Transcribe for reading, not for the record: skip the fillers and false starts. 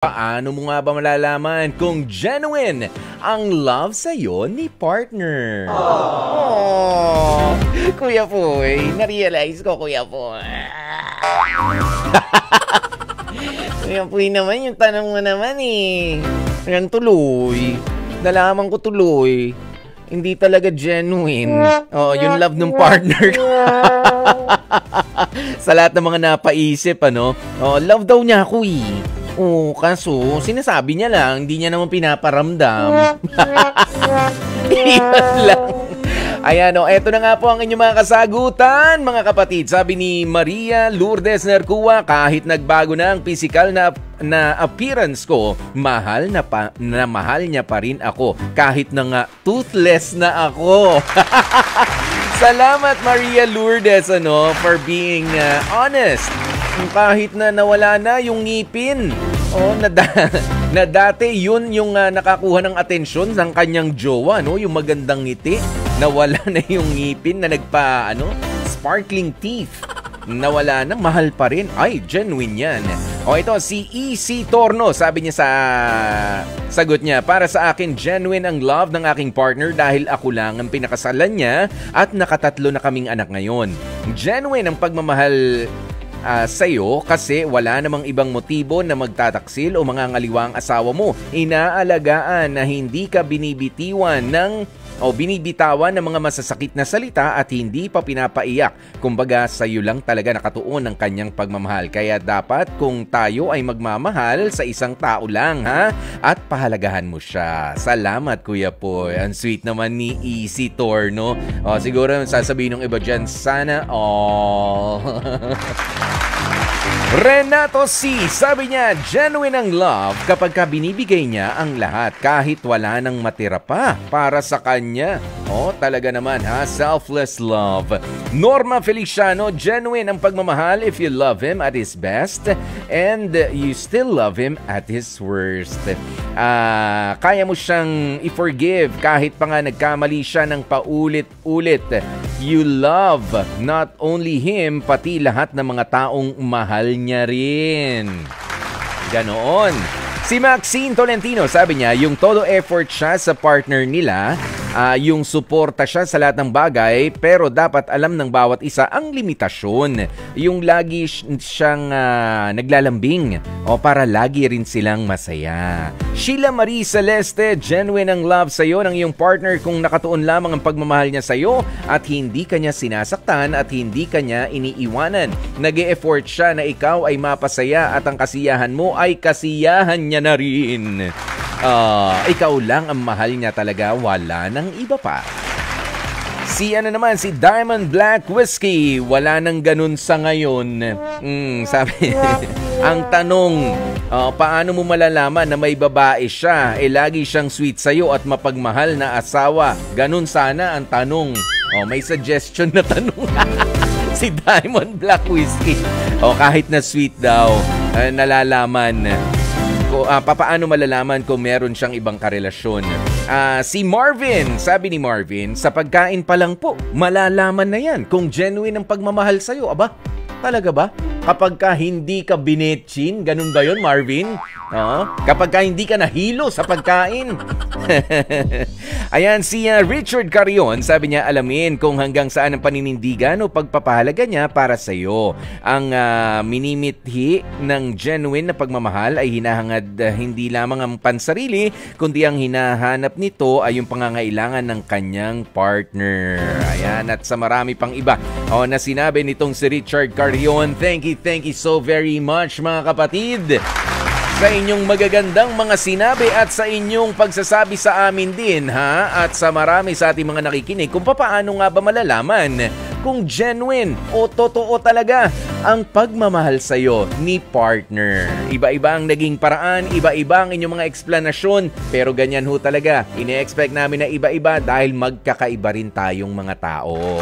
Paano mo nga ba malalaman kung genuine ang love sa'yo ni partner? Oh, Kuya Poy, na-realize ko, Kuya Poy. Kuya Poy naman, yung tanong mo naman yan tuloy. Nalaman ko tuloy. Hindi talaga genuine. Oh, yung love ng partner. Sa lahat ng mga napaisip, Oh, love daw niya ako kaso sinasabi niya lang, hindi niya naman pinaparamdam. Iyan lang. Ayan eto na nga po ang inyong mga kasagutan, mga kapatid. Sabi ni Maria Lourdes Nercua, kahit nagbago na ang physical na appearance ko, mahal niya pa rin ako. Kahit na nga toothless na ako. Salamat Maria Lourdes for being honest. Kahit na nawala na yung ngipin. Na dati yun yung nakakuha ng atensyon ng kanyang jowa, yung magandang ngiti. Nawala na yung ngipin na sparkling teeth. Nawala na, mahal pa rin. Ay, genuine yan. Ito, si E.C. Torno, sabi niya sa sagot niya, para sa akin, genuine ang love ng aking partner dahil ako lang ang pinakasalan niya at nakatatlo na kaming anak ngayon. Genuine ang pagmamahal sa'yo kasi wala namang ibang motibo na magtataksil o mangangaliwa ang asawa mo. Inaalagaan na hindi ka binibitawan ng mga masasakit na salita at hindi pa pinapaiyak. Kumbaga, sa'yo lang talaga nakatuon ang kanyang pagmamahal. Kaya dapat kung tayo ay magmamahal sa isang tao lang, at pahalagahan mo siya. Salamat, Kuya Poy. Ang sweet naman ni Easy Torno. Siguro sasabihin ng iba dyan, sana all. Renato C. Sabi niya, genuine ang love kapag binibigay niya ang lahat kahit wala nang matira pa para sa kanya. Talaga naman selfless love. Norma Feliciano, genuine ang pagmamahal if you love him at his best and you still love him at his worst. Kaya mo siyang i-forgive kahit pa nga nagkamali siya ng paulit-ulit. You love not only him, pati lahat ng mga taong mahal niya rin. Ganoon. Si Maxine Tolentino, sabi niya, yung todo effort siya sa partner nila, yung suporta siya sa lahat ng bagay, pero dapat alam ng bawat isa ang limitasyon. Yung lagi siyang naglalambing para lagi rin silang masaya. Sheila Marie Celeste, genuine ang love sa'yo ng iyong partner kung nakatuon lamang ang pagmamahal niya sa'yo at hindi kanya sinasaktan at hindi kanya iniiwanan. Nag-e-effort siya na ikaw ay mapasaya at ang kasiyahan mo ay kasiyahan niya na rin. Ikaw lang ang mahal niya talaga, wala nang iba pa. Si Diamond Black Whiskey, wala nang ganun sa ngayon. Sabi, ang tanong, paano mo malalaman na may babae siya? Lagi siyang sweet sa'yo at mapagmahal na asawa. Ganun sana ang tanong. May suggestion na tanong. Si Diamond Black Whiskey. Kahit na sweet daw, nalalaman. Paano malalaman kung meron siyang ibang karelasyon? Si Marvin, sabi ni Marvin, sa pagkain pa lang po, malalaman na yan kung genuine ang pagmamahal sa'yo. Aba, talaga ba? Kapag hindi ka binetchin, ganun ba yun, Marvin? Kapag hindi ka nahilo sa pagkain. Ayan, si Richard Carion, sabi niya, alamin kung hanggang saan ang paninindigan o pagpapahalaga niya para sa iyo. Ang minimithi ng genuine na pagmamahal ay hinahangad hindi lamang ang pansarili, kundi ang hinahanap nito ay yung pangangailangan ng kanyang partner. Ayan, at sa marami pang iba na sinabi nitong si Richard Carion. Thank you so very much, mga kapatid, sa inyong magagandang mga sinabi at sa inyong pagsasabi sa amin din, at sa marami sa ating mga nakikinig kung paano nga ba malalaman kung genuine o totoo talaga ang pagmamahal sa'yo ni partner. Iba-iba ang naging paraan, iba-iba ang inyong mga eksplanasyon, pero ganyan ho talaga. Ine-expect namin na iba-iba dahil magkakaiba rin tayong mga tao.